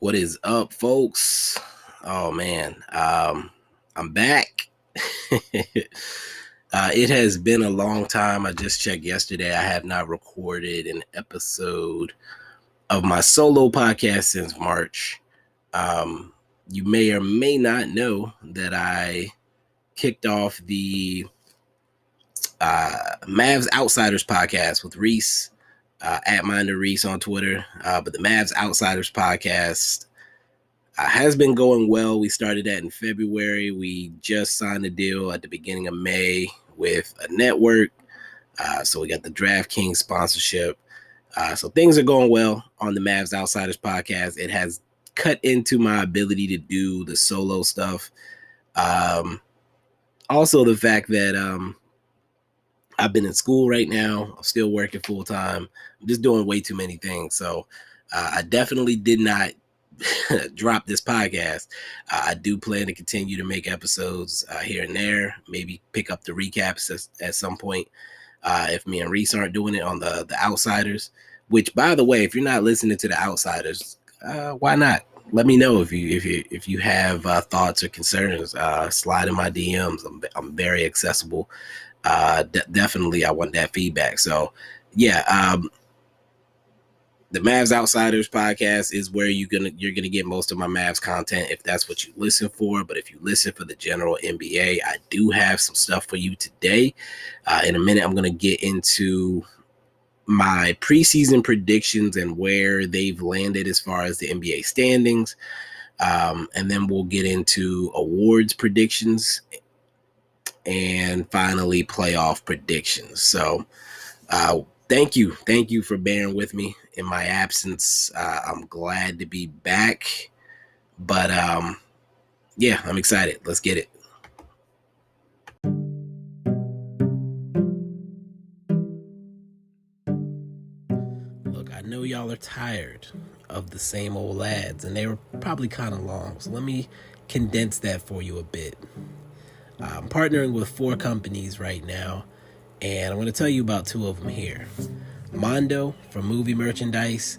What is up, folks? Oh man, I'm back. It has been a long time. I just checked yesterday. I have not recorded an episode of my solo podcast since March. Um, you may or may not know that I kicked off the Mavs Outsiders podcast with Reese, at Minder Reese on Twitter. But the Mavs Outsiders podcast has been going well. We started that in February. We just signed a deal at the beginning of May with a network. So we got the DraftKings sponsorship. So things are going well on the Mavs Outsiders podcast. It has cut into my ability to do the solo stuff. Also, the fact that I've been in school right now. I'm still working full time. I'm just doing way too many things. So I definitely did not drop this podcast. I do plan to continue to make episodes here and there, maybe pick up the recaps at some point if me and Reese aren't doing it on the Outsiders, which, by the way, if you're not listening to the Outsiders, why not? Let me know if you have thoughts or concerns. Slide in my DMs. I'm very accessible. Definitely I want that feedback. So yeah, the Mavs Outsiders podcast is where you're gonna get most of my Mavs content if that's what you listen for. But if you listen for the general NBA, I do have some stuff for you today. In a minute, I'm gonna get into my preseason predictions and where they've landed as far as the NBA standings. And then we'll get into awards predictions and finally playoff predictions. So thank you for bearing with me in my absence. I'm glad to be back, but yeah, I'm excited. Let's get it. Look, I know y'all are tired of the same old ads, and they were probably kind of long, so let me condense that for you a bit. I'm partnering with 4 companies right now, and I'm going to tell you about 2 of them here. Mondo for movie merchandise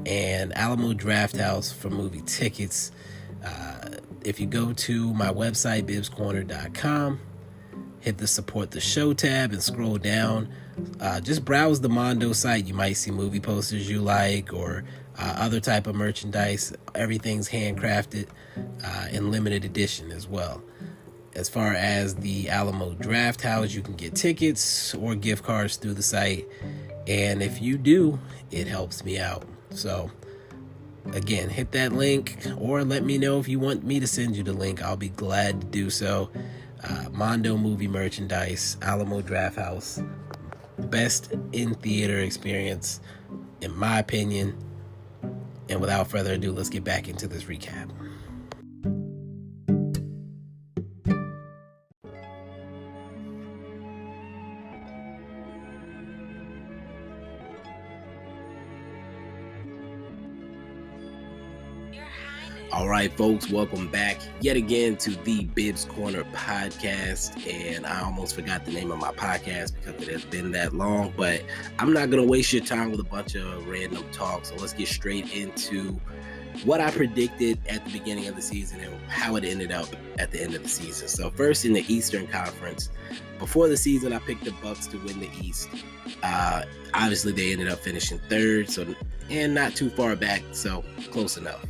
and Alamo Drafthouse for movie tickets. If you go to my website, bibscorner.com, hit the support the show tab and scroll down. Just browse the Mondo site. You might see movie posters you like or other type of merchandise. Everything's handcrafted in limited edition as well. As far as the Alamo Drafthouse, you can get tickets or gift cards through the site. And if you do, it helps me out. So, again, hit that link or let me know if you want me to send you the link. I'll be glad to do so. Mondo movie merchandise, Alamo Drafthouse, best in theater experience, in my opinion. And without further ado, let's get back into this recap. All right, folks, welcome back yet again to the Bibs Corner podcast. And I almost forgot the name of my podcast because it has been that long, but I'm not going to waste your time with a bunch of random talk. So let's get straight into what I predicted at the beginning of the season and how it ended up at the end of the season. So first, in the Eastern Conference, before the season, I picked the Bucks to win the East. Obviously, they ended up finishing 3rd, and not too far back, so close enough.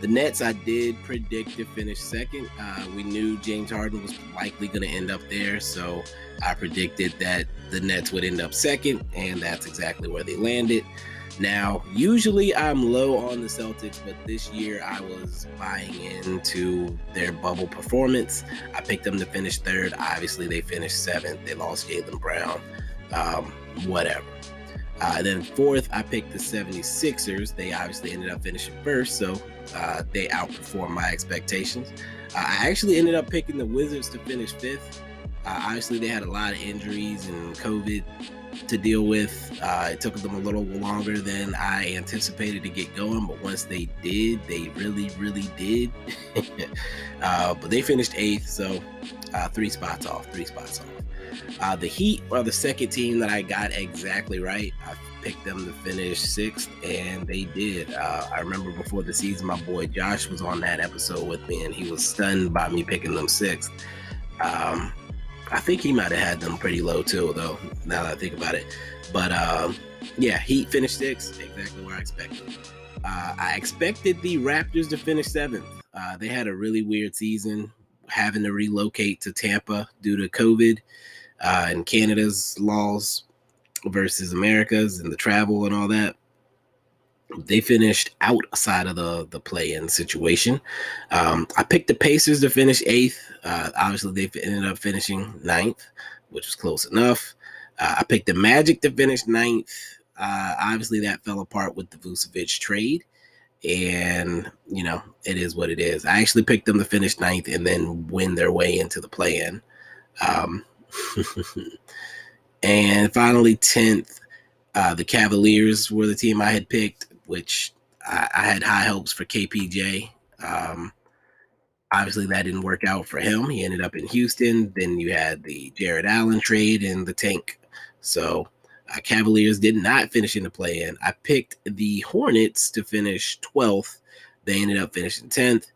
The Nets, I did predict to finish 2nd. We knew James Harden was likely going to end up there, so I predicted that the Nets would end up 2nd, and that's exactly where they landed. Now, usually I'm low on the Celtics, but this year I was buying into their bubble performance. I picked them to finish 3rd. Obviously, they finished 7th. They lost Jaylen Brown. Whatever. Then 4th, I picked the 76ers. They obviously ended up finishing 1st, so they outperformed my expectations. I actually ended up picking the Wizards to finish 5th. Obviously, they had a lot of injuries and COVID to deal with. It took them a little longer than I anticipated to get going, but once they did, they really, really did. But they finished 8th, so 3 spots off. The Heat are the second team that I got exactly right. I picked them to finish 6th, and they did. I remember before the season, my boy Josh was on that episode with me, and he was stunned by me picking them 6th. I think he might have had them pretty low too, though, now that I think about it. But yeah, Heat finished 6th, exactly where I expected. I expected the Raptors to finish 7th. They had a really weird season, having to relocate to Tampa due to COVID and Canada's laws versus America's and the travel and all that. They finished outside of the play-in situation. I picked the Pacers to finish 8th. Obviously, they ended up finishing 9th, which was close enough. I picked the Magic to finish 9th. Obviously, that fell apart with the Vucevic trade. And, you know, it is what it is. I actually picked them to finish 9th and then win their way into the play-in. And finally, 10th, the Cavaliers were the team I had picked, which I had high hopes for KPJ. Obviously, that didn't work out for him. He ended up in Houston. Then you had the Jared Allen trade and the tank. So Cavaliers did not finish in the play-in. I picked the Hornets to finish 12th. They ended up finishing 10th.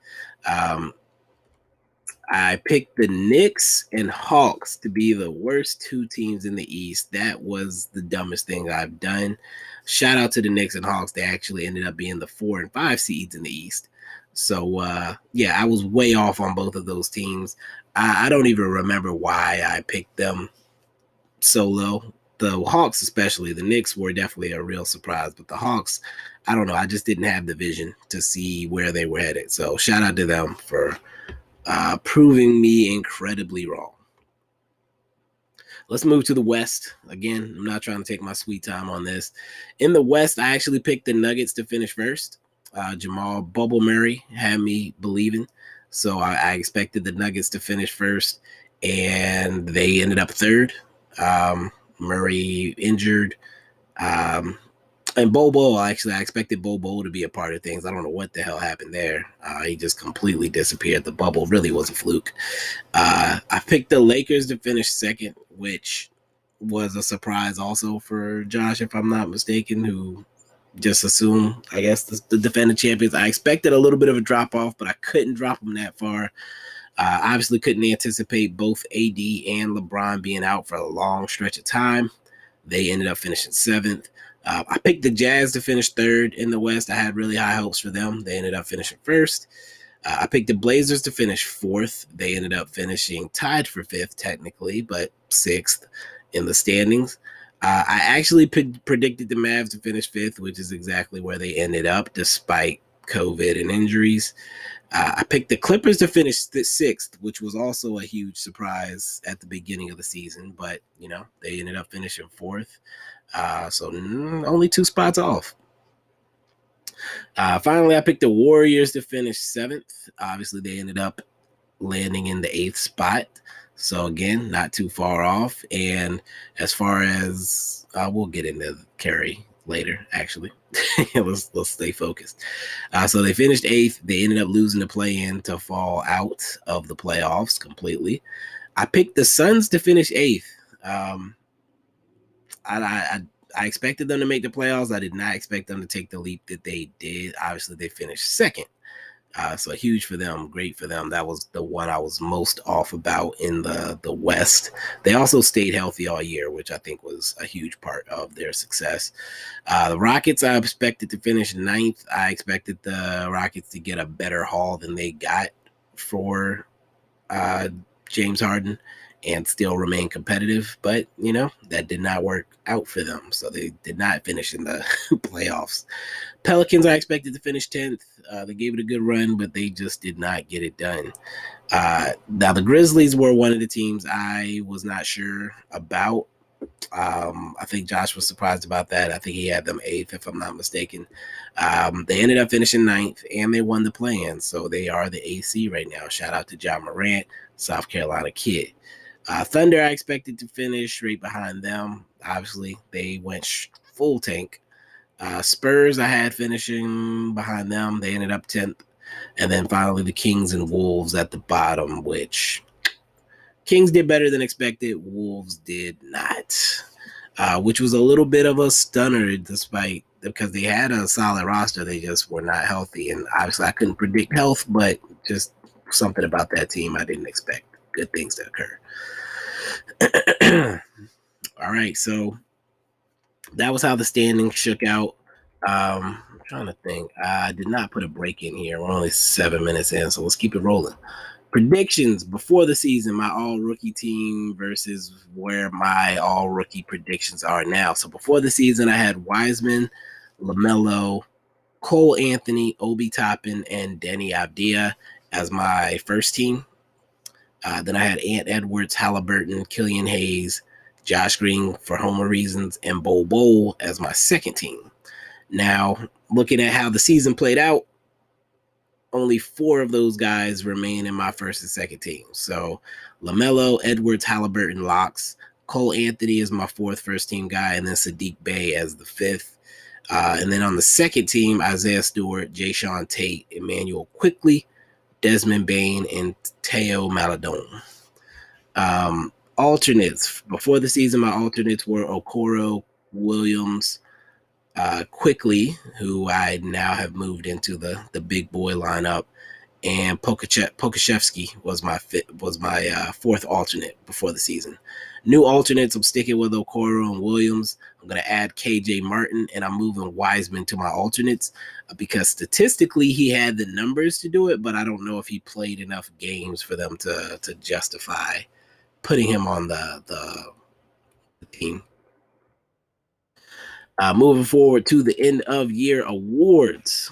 I picked the Knicks and Hawks to be the worst 2 teams in the East. That was the dumbest thing I've done. Shout out to the Knicks and Hawks. They actually ended up being the 4 and 5 seeds in the East. So, yeah, I was way off on both of those teams. I don't even remember why I picked them so low. The Hawks especially. The Knicks were definitely a real surprise. But the Hawks, I don't know. I just didn't have the vision to see where they were headed. So, shout out to them for proving me incredibly wrong. Let's move to the West. Again, I'm not trying to take my sweet time on this. In the West, I actually picked the Nuggets to finish first. Jamal Bubble Murray had me believing. So I expected the Nuggets to finish first, and they ended up 3rd. Murray injured. And Bobo, actually, I expected Bobo to be a part of things. I don't know what the hell happened there. He just completely disappeared. The bubble really was a fluke. I picked the Lakers to finish 2nd, which was a surprise also for Josh, if I'm not mistaken, who just assumed, I guess, the defending champions. I expected a little bit of a drop-off, but I couldn't drop them that far. Obviously couldn't anticipate both AD and LeBron being out for a long stretch of time. They ended up finishing 7th. I picked the Jazz to finish 3rd in the West. I had really high hopes for them. They ended up finishing 1st. I picked the Blazers to finish 4th. They ended up finishing tied for 5th, technically, but 6th in the standings. I actually predicted the Mavs to finish 5th, which is exactly where they ended up, despite COVID and injuries. I picked the Clippers to finish 6th, which was also a huge surprise at the beginning of the season, but, you know, they ended up finishing 4th. So only 2 spots off. Finally, I picked the Warriors to finish 7th. Obviously, they ended up landing in the 8th spot. So, again, not too far off. And as far as we'll get into Curry later, actually. let's stay focused. So they finished 8th. They ended up losing the play-in to fall out of the playoffs completely. I picked the Suns to finish 8th. I expected them to make the playoffs. I did not expect them to take the leap that they did. Obviously, they finished 2nd. So huge for them, great for them. That was the one I was most off about in the West. They also stayed healthy all year, which I think was a huge part of their success. The Rockets, I expected to finish 9th. I expected the Rockets to get a better haul than they got for James Harden and still remain competitive. But, you know, that did not work out for them. So they did not finish in the playoffs. Pelicans, I expected to finish 10th. They gave it a good run, but they just did not get it done. Now, the Grizzlies were one of the teams I was not sure about. I think Josh was surprised about that. I think he had them 8th, if I'm not mistaken. They ended up finishing 9th, and they won the play-in. So they are the AC right now. Shout out to Ja Morant, South Carolina kid. Thunder, I expected to finish right behind them. Obviously, they went full tank. Spurs, I had finishing behind them. They ended up 10th. And then finally, the Kings and Wolves at the bottom, which Kings did better than expected. Wolves did not. which was a little bit of a stunner despite because they had a solid roster. They just were not healthy. And obviously, I couldn't predict health, but just something about that team I didn't expect good things to occur. All right, so that was how the standings shook out. I'm trying to think. I did not put a break in here. We're only 7 minutes in, so let's keep it rolling. Predictions before the season, my all rookie team versus where my all rookie predictions are now. So before the season, I had Wiseman, LaMelo, Cole Anthony, Obi Toppin, and Denny Avdia as my first team. Then I had Ant Edwards, Halliburton, Killian Hayes, Josh Green for Homer reasons, and Bol Bol as my second team. Now, looking at how the season played out, only 4 of those guys remain in my first and second team. So LaMelo, Edwards, Halliburton, locks. Cole Anthony is my 4th first team guy, and then Sadiq Bey as the 5th. And then on the second team, Isaiah Stewart, Jay Sean Tate, Emmanuel Quickly, Desmond Bain, and Teo Maladone. Alternates. Before the season, my alternates were Okoro, Williams, Quickly, who I now have moved into the big boy lineup, and Pokashevsky was my 4th alternate before the season. New alternates, I'm sticking with Okoro and Williams. I'm going to add KJ Martin, and I'm moving Wiseman to my alternates because statistically he had the numbers to do it, but I don't know if he played enough games for them to justify putting him on the team. Moving forward to the end of year awards.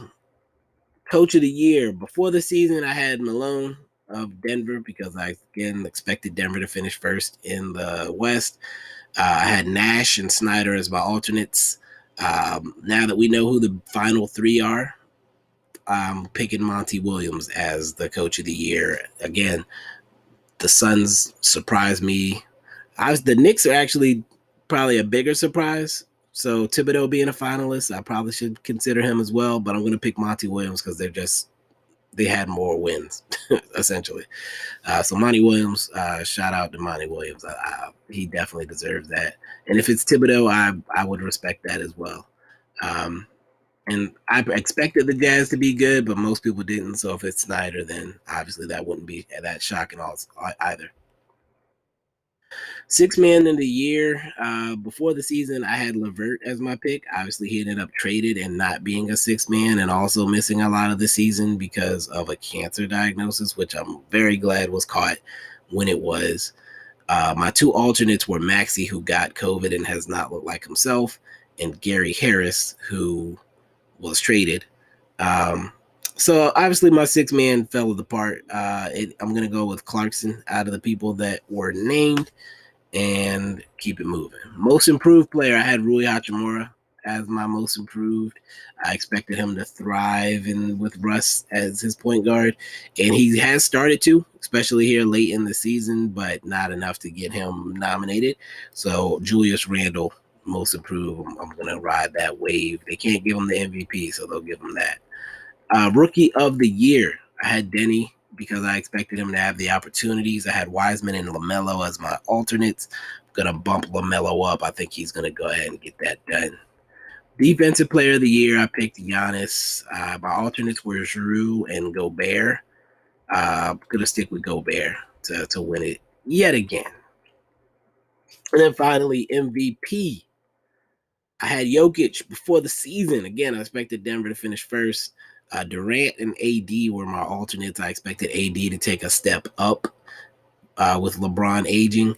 Coach of the year. Before the season, I had Malone of Denver because I, again, expected Denver to finish first in the West. I had Nash and Snyder as my alternates. Now that we know who the final 3 are, I'm picking Monty Williams as the coach of the year. Again, the Suns surprised me. The Knicks are actually probably a bigger surprise. So Thibodeau being a finalist, I probably should consider him as well. But I'm going to pick Monty Williams because they had more wins, essentially. So Monty Williams, shout out to Monty Williams. He definitely deserves that. And if it's Thibodeau, I would respect that as well. And I expected the Jazz to be good, but most people didn't. So if it's Snyder, then obviously that wouldn't be that shocking either. 6 man in the year. Before the season, I had LeVert as my pick. Obviously, he ended up traded and not being a 6 man and also missing a lot of the season because of a cancer diagnosis, which I'm very glad was caught when it was. My 2 alternates were Maxey, who got COVID and has not looked like himself, and Gary Harris, who was traded. So obviously my 6 man fell apart. I'm going to go with Clarkson out of the people that were named and keep it moving. Most improved player, I had Rui Hachimura as my most improved. I expected him to thrive with Russ as his point guard, and he has started to, especially here late in the season, but not enough to get him nominated. So Julius Randle, most improved. I'm going to ride that wave. They can't give him the MVP, so they'll give him that. Rookie of the year, I had Denny because I expected him to have the opportunities. I had Wiseman and LaMelo as my alternates. I'm going to bump LaMelo up. I think he's going to go ahead and get that done. Defensive player of the year, I picked Giannis. My alternates were Giroux and Gobert. I'm going to stick with Gobert to win it yet again. And then finally, MVP. I had Jokic before the season. Again, I expected Denver to finish first. Durant and AD were my alternates. I expected AD to take a step up with LeBron aging,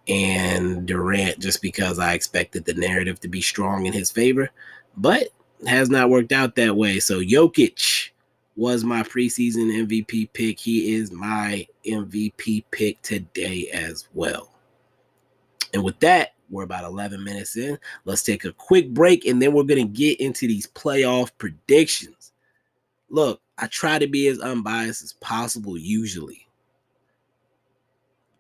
and Durant just because I expected the narrative to be strong in his favor, but has not worked out that way. So Jokic was my preseason MVP pick. He is my MVP pick today as well. And with that, we're about 11 minutes in. Let's take a quick break, and then we're going to get into these playoff predictions. Look, I try to be as unbiased as possible usually,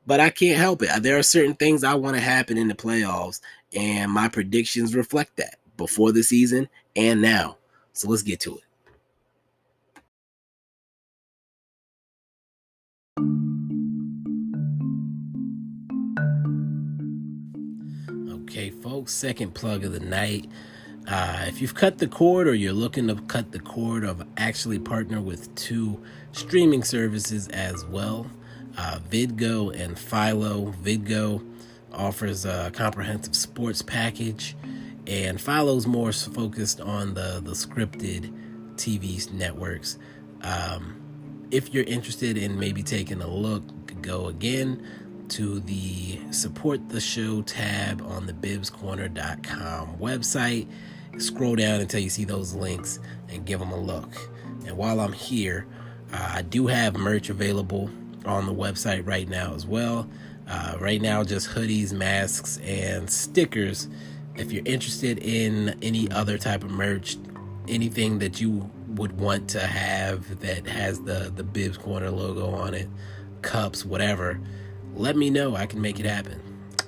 but I can't help it. There are certain things I want to happen in the playoffs, and my predictions reflect that before the season and now. So let's get to it. Okay, folks, second plug of the night. If you've cut the cord or you're looking to cut the cord, I've actually partnered with two streaming services as well, Vidgo and Philo. Vidgo offers a comprehensive sports package, and Philo's more focused on the scripted TV networks. If you're interested in maybe taking a look, go again to the support the show tab on the bibscorner.com website. Scroll down until you see those links and give them a look. And while I'm here, I do have merch available on the website right now as well. Right now, just hoodies, masks, and stickers. If you're interested in any other type of merch, anything that you would want to have that has the Bibs Corner logo on it, cups, whatever, let me know. I can make it happen.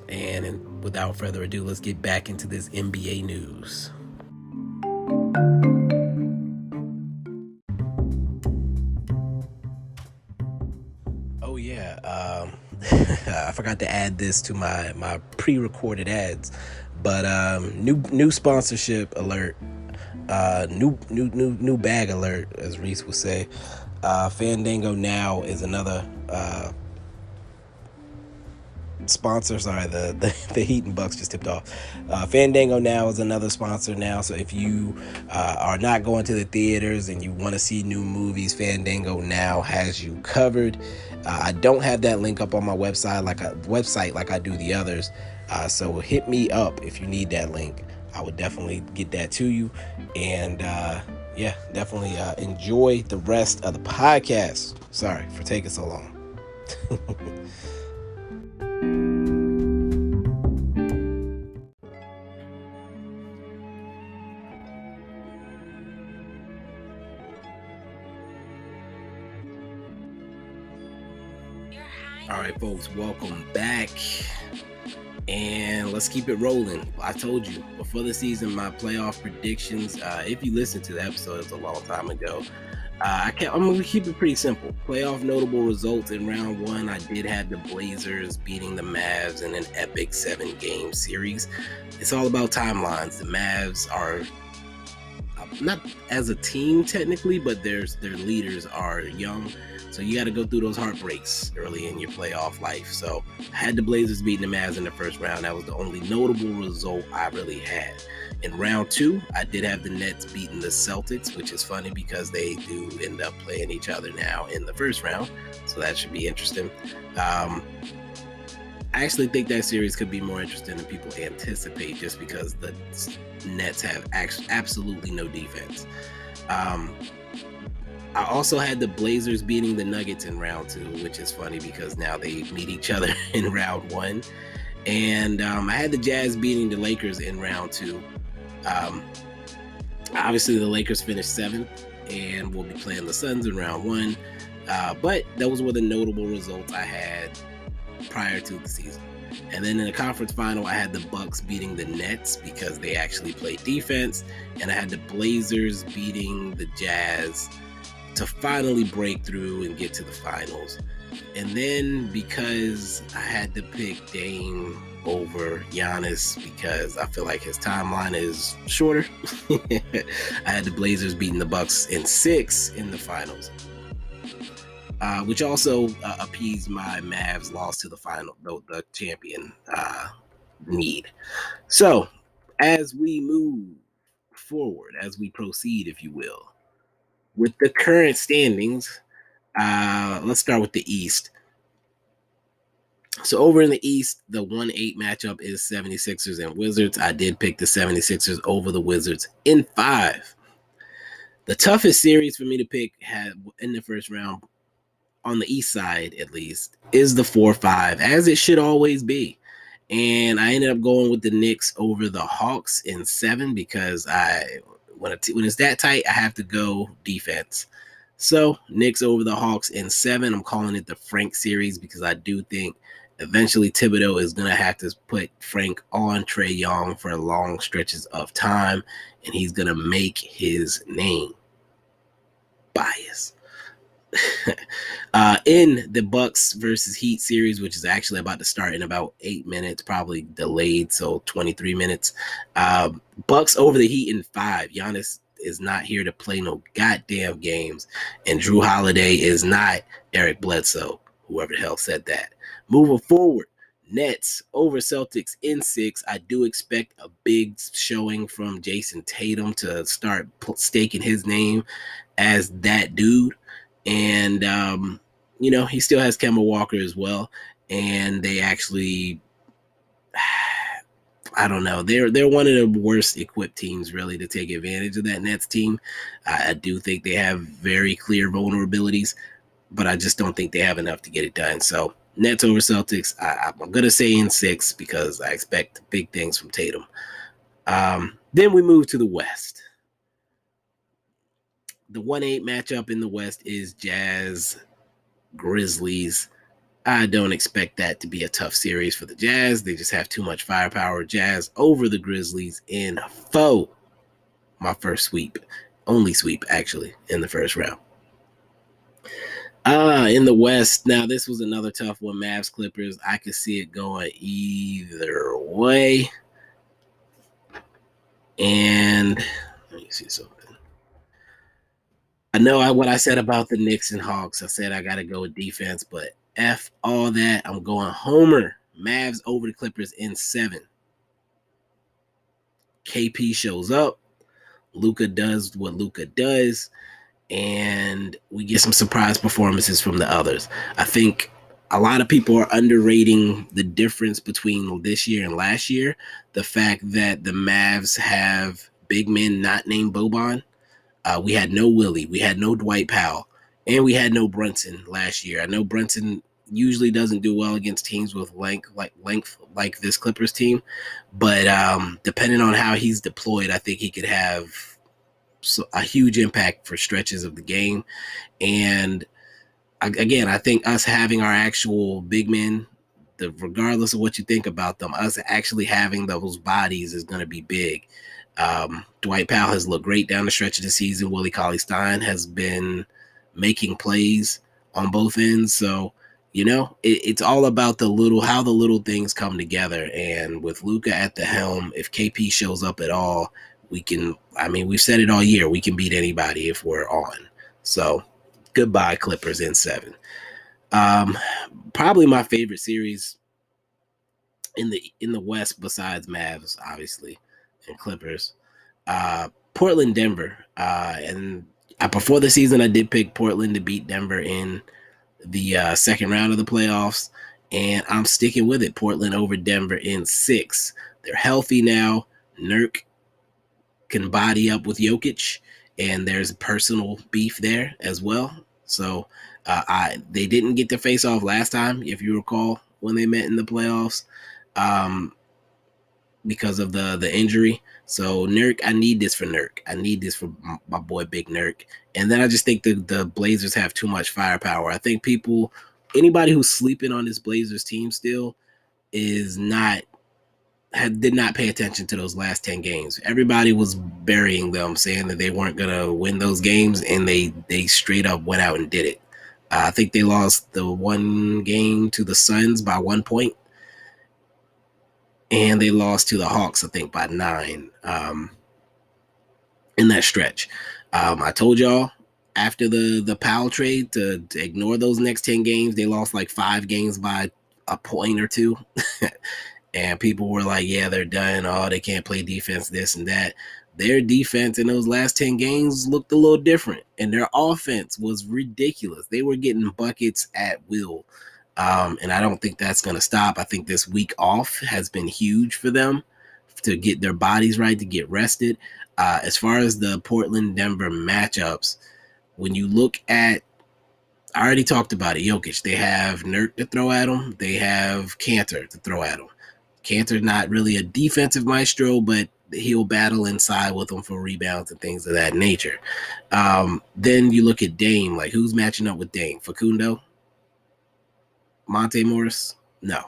And without further ado, let's get back into this NBA news. Oh yeah, I forgot to add this to my pre-recorded ads, but new sponsorship alert, new bag alert, as Reese would say. Fandango Now is another sponsor. Sorry, the Heat and Bucks just tipped off. Fandango Now is another sponsor now. So if you are not going to the theaters and you want to see new movies, Fandango Now has you covered. I don't have that link up on my website like I do the others. So hit me up if you need that link. I would definitely get that to you. And definitely enjoy the rest of the podcast. Sorry for taking so long. All right, folks, welcome back. And let's keep it rolling. I told you before the season, my playoff predictions. If you listened to the episode, it's a long time ago. I'm going to keep it pretty simple. Playoff notable results in round one. I did have the Blazers beating the Mavs in an epic 7-game series. It's all about timelines. The Mavs are not as a team technically, but their leaders are young. So you got to go through those heartbreaks early in your playoff life. So I had the Blazers beating the Mavs in the first round. That was the only notable result I really had. In round two, I did have the Nets beating the Celtics, which is funny because they do end up playing each other now in the first round. So that should be interesting. I actually think that series could be more interesting than people anticipate just because the Nets have absolutely no defense. I also had the Blazers beating the Nuggets in round two, which is funny because now they meet each other in round one. And I had the Jazz beating the Lakers in round two. Obviously, the Lakers finished 7th, and we'll be playing the Suns in round one. But those were the notable results I had prior to the season. And then in the conference final, I had the Bucks beating the Nets because they actually played defense. And I had the Blazers beating the Jazz to finally break through and get to the finals. And then because I had to pick Dame over Giannis because I feel like his timeline is shorter, I had the Blazers beating the Bucks in 6 in the finals, which also appeased my Mavs loss to the final, the champion need. So as we move forward, as we proceed, if you will, with the current standings, let's start with the East. So over in the East, the 1-8 matchup is 76ers and Wizards. I did pick the 76ers over the Wizards in 5. The toughest series for me to pick in the first round, on the East side at least, is the 4-5, as it should always be. And I ended up going with the Knicks over the Hawks in 7 because when it's that tight, I have to go defense. So Knicks over the Hawks in 7. I'm calling it the Frank series because I do think eventually Thibodeau is going to have to put Frank on Trae Young for long stretches of time, and he's going to make his name. Bias. In the Bucks versus Heat series, which is actually about to start in about 8 minutes, probably delayed, so 23 minutes. Bucks over the Heat in 5. Giannis is not here to play no goddamn games, and Drew Holiday is not Eric Bledsoe, whoever the hell said that. Moving forward, Nets over Celtics in 6. I do expect a big showing from Jason Tatum to start staking his name as that dude. And, he still has Kemba Walker as well. And they actually, I don't know. They're one of the worst equipped teams, really, to take advantage of that Nets team. I do think they have very clear vulnerabilities, but I just don't think they have enough to get it done. So Nets over Celtics, I'm going to say in 6 because I expect big things from Tatum. Then we move to the West. The 1-8 matchup in the West is Jazz Grizzlies. I don't expect that to be a tough series for the Jazz. They just have too much firepower. Jazz over the Grizzlies in 4. My first sweep. Only sweep, actually, in the first round. In the West, now this was another tough one. Mavs Clippers. I could see it going either way. And let me see something. I know what I said about the Knicks and Hawks. I said I got to go with defense, but F all that. I'm going Homer. Mavs over the Clippers in 7. KP shows up. Luka does what Luka does, and we get some surprise performances from the others. I think a lot of people are underrating the difference between this year and last year. The fact that the Mavs have big men not named Boban. We had no Willie, we had no Dwight Powell, and we had no Brunson last year. I know Brunson usually doesn't do well against teams with length like this Clippers team, but depending on how he's deployed, I think he could have a huge impact for stretches of the game. And again, I think us having our actual big men, regardless of what you think about them, us actually having those bodies is going to be big. Dwight Powell has looked great down the stretch of the season. Willie Cauley-Stein has been making plays on both ends. So, it's all about how the little things come together. And with Luka at the helm, if KP shows up at all, we've said it all year, we can beat anybody if we're on. So goodbye Clippers in 7. Probably my favorite series in the West besides Mavs, obviously, and Clippers. Portland, Denver. And before the season, I did pick Portland to beat Denver in the second round of the playoffs, and I'm sticking with it. Portland over Denver in 6. They're healthy now. Nurk can body up with Jokic, and there's personal beef there as well. So they didn't get to face off last time, if you recall, when they met in the playoffs, because of the injury. So Nurk, I need this for Nurk. I need this for my boy Big Nurk. And then I just think the Blazers have too much firepower. I think anybody who's sleeping on this Blazers team still did not pay attention to those last 10 games. Everybody was burying them, saying that they weren't going to win those games, and they straight up went out and did it. I think they lost the one game to the Suns by 1 point, and they lost to the Hawks, I think, by 9 in that stretch. I told y'all after the Powell trade to ignore those next 10 games. They lost like 5 games by a point or 2. And people were like, yeah, they're done. Oh, they can't play defense, this and that. Their defense in those last 10 games looked a little different, and their offense was ridiculous. They were getting buckets at will. And I don't think that's going to stop. I think this week off has been huge for them to get their bodies right, to get rested. As far as the Portland-Denver matchups, when you look at, I already talked about it, Jokic. They have Nurk to throw at him. They have Cantor to throw at him. Cantor's not really a defensive maestro, but he'll battle inside with them for rebounds and things of that nature. Then you look at Dame. Like, who's matching up with Dame? Facundo? Monte Morris? No.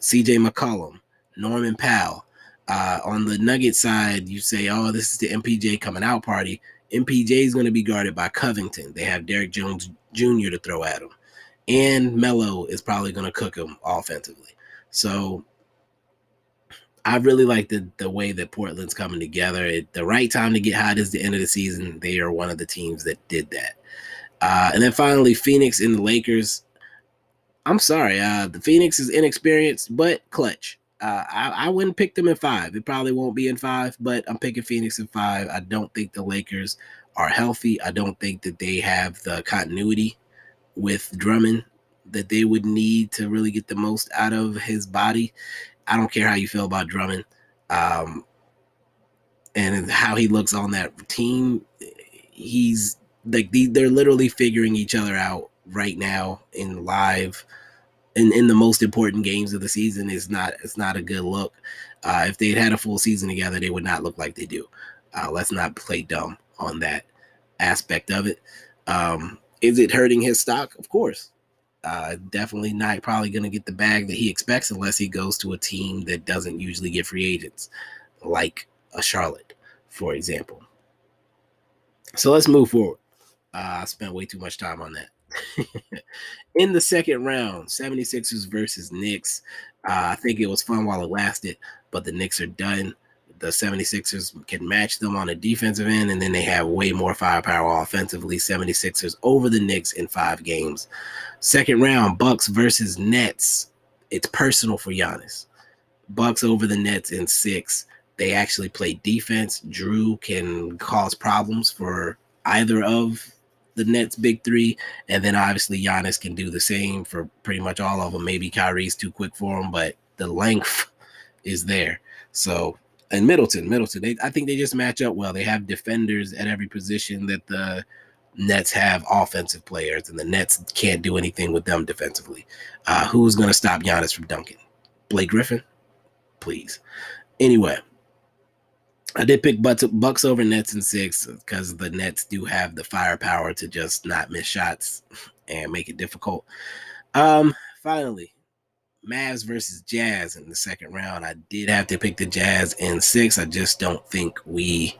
CJ McCollum, Norman Powell. On the Nugget side, you say, oh, this is the MPJ coming out party. MPJ is going to be guarded by Covington. They have Derrick Jones Jr. to throw at him. And Melo is probably going to cook him offensively. So I really like the way that Portland's coming together. The right time to get hot is the end of the season. They are one of the teams that did that. And then finally, Phoenix and the Lakers. I'm sorry, the Phoenix is inexperienced, but clutch. I wouldn't pick them in 5. It probably won't be in 5, but I'm picking Phoenix in 5. I don't think the Lakers are healthy. I don't think that they have the continuity with Drummond that they would need to really get the most out of his body. I don't care how you feel about Drummond and how he looks on that team. He's like they're literally figuring each other out right now in live. In the most important games of the season it's not a good look. If they'd had a full season together, they would not look like they do. Let's not play dumb on that aspect of it. Is it hurting his stock? Of course. Definitely not probably going to get the bag that he expects unless he goes to a team that doesn't usually get free agents, like a Charlotte, for example. So let's move forward. I spent way too much time on that. In the second round, 76ers versus Knicks. I think it was fun while it lasted, but the Knicks are done. The 76ers can match them on a defensive end, and then they have way more firepower offensively. 76ers over the Knicks in 5 games. Second round, Bucks versus Nets. It's personal for Giannis. Bucks over the Nets in 6. They actually play defense. Drew can cause problems for either of the Nets' big 3, and then obviously Giannis can do the same for pretty much all of them. Maybe Kyrie's too quick for him, but the length is there. So, and Middleton, I think they just match up well. They have defenders at every position that the Nets have offensive players, and the Nets can't do anything with them defensively. Who's going to stop Giannis from dunking? Blake Griffin? Please. Anyway, I did pick Bucks over Nets in 6 because the Nets do have the firepower to just not miss shots and make it difficult. Finally, Mavs versus Jazz in the second round. I did have to pick the Jazz in 6. I just don't think we,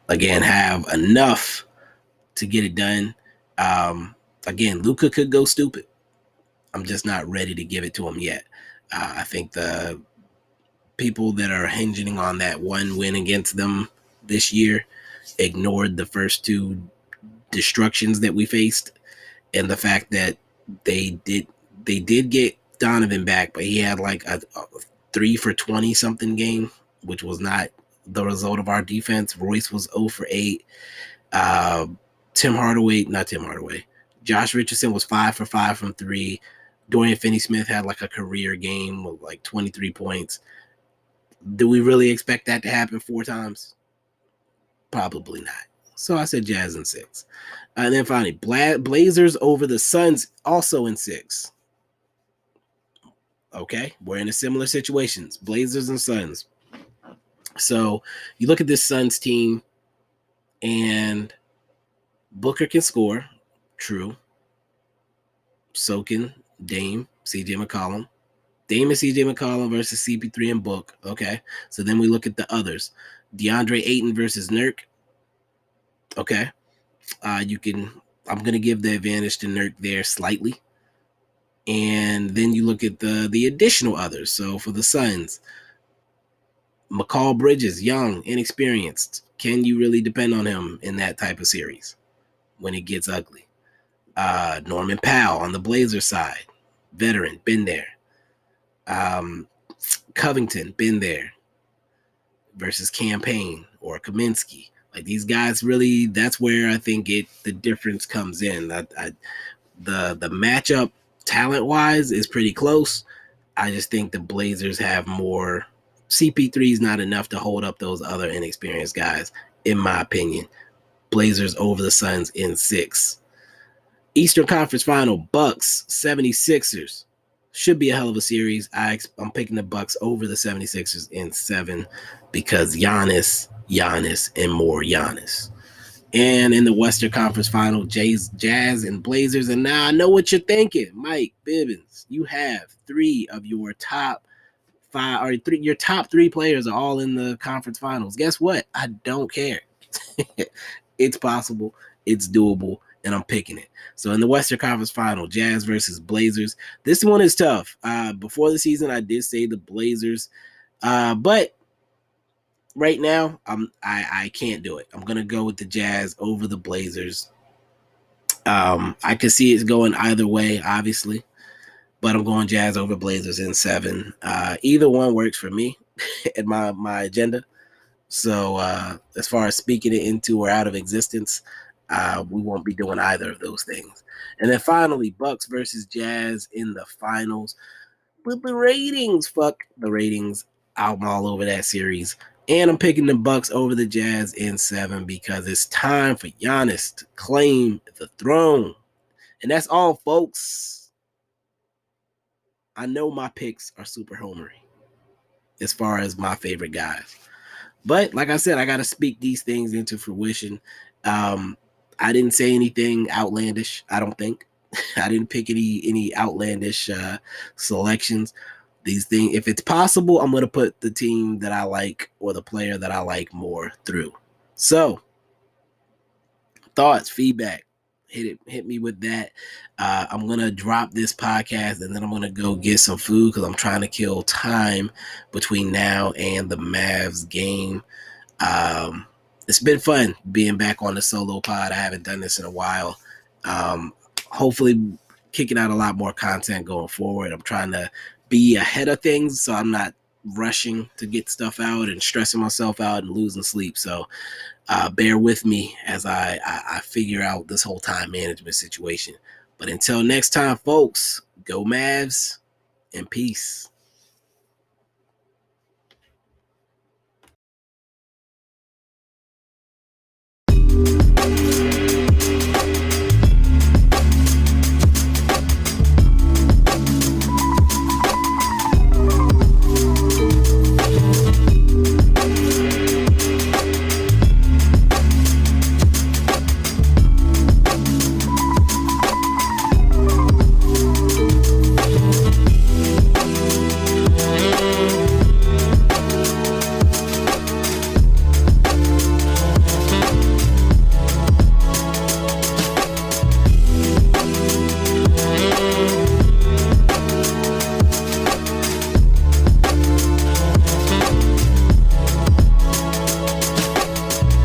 again, have enough to get it done. Again, Luka could go stupid. I'm just not ready to give it to him yet. I think the people that are hinging on that one win against them this year ignored the first 2 destructions that we faced, and the fact that they did get Donovan back, but he had like a 3 for 20 something game, which was not the result of our defense. Royce was 0 for 8. Josh Richardson was 5 for 5 from 3. Dorian Finney-Smith had like a career game with like 23 points. Do we really expect that to happen 4 times? Probably not. So I said Jazz in 6. And then finally, Blazers over the Suns, also in 6. Okay, we're in a similar situations. Blazers and Suns. So you look at this Suns team, and Booker can score. True. So can Dame, CJ McCollum. Dame and CJ McCollum versus CP3 and Book. Okay. So then we look at the others. DeAndre Ayton versus Nurk. Okay. I'm going to give the advantage to Nurk there slightly. And then you look at the additional others. So for the Suns, McCall Bridges, young, inexperienced. Can you really depend on him in that type of series when it gets ugly? Norman Powell on the Blazers side. Veteran, been there. Covington, been there, versus Campaign or Kaminsky. Like these guys really, that's where I think the difference comes in. The matchup talent-wise is pretty close. I just think the Blazers have more. CP3 is not enough to hold up those other inexperienced guys, in my opinion. Blazers over the Suns in 6. Eastern Conference Final, Bucks, 76ers. Should be a hell of a series. I'm picking the Bucks over the 76ers in 7 because Giannis, and more Giannis. And in the Western Conference Final, Jazz and Blazers. And now I know what you're thinking. Mike Bibs, you have 3 of your top your top 3 players are all in the conference finals. Guess what? I don't care. It's possible, it's doable, and I'm picking it. So in the Western Conference Final, Jazz versus Blazers. This one is tough. Before the season, I did say the Blazers, but right now, I can't do it. I'm gonna go with the Jazz over the Blazers. I could see it going either way, obviously, but I'm going Jazz over Blazers in 7. Either one works for me and my agenda. So as far as speaking it into or out of existence, we won't be doing either of those things. And then finally, Bucks versus Jazz in the finals. But the ratings, fuck the ratings. I'm all over that series. And I'm picking the Bucks over the Jazz in 7 because it's time for Giannis to claim the throne. And that's all, folks. I know my picks are super homery as far as my favorite guys. But like I said, I got to speak these things into fruition. I didn't say anything outlandish, I don't think. I didn't pick any outlandish selections. These things, if it's possible, I'm going to put the team that I like or the player that I like more through. So, thoughts, feedback, hit me with that. I'm going to drop this podcast and then I'm going to go get some food because I'm trying to kill time between now and the Mavs game. It's been fun being back on the solo pod. I haven't done this in a while. Hopefully kicking out a lot more content going forward. I'm trying to be ahead of things so I'm not rushing to get stuff out and stressing myself out and losing sleep. So bear with me as I figure out this whole time management situation. But until next time, folks, go Mavs and peace.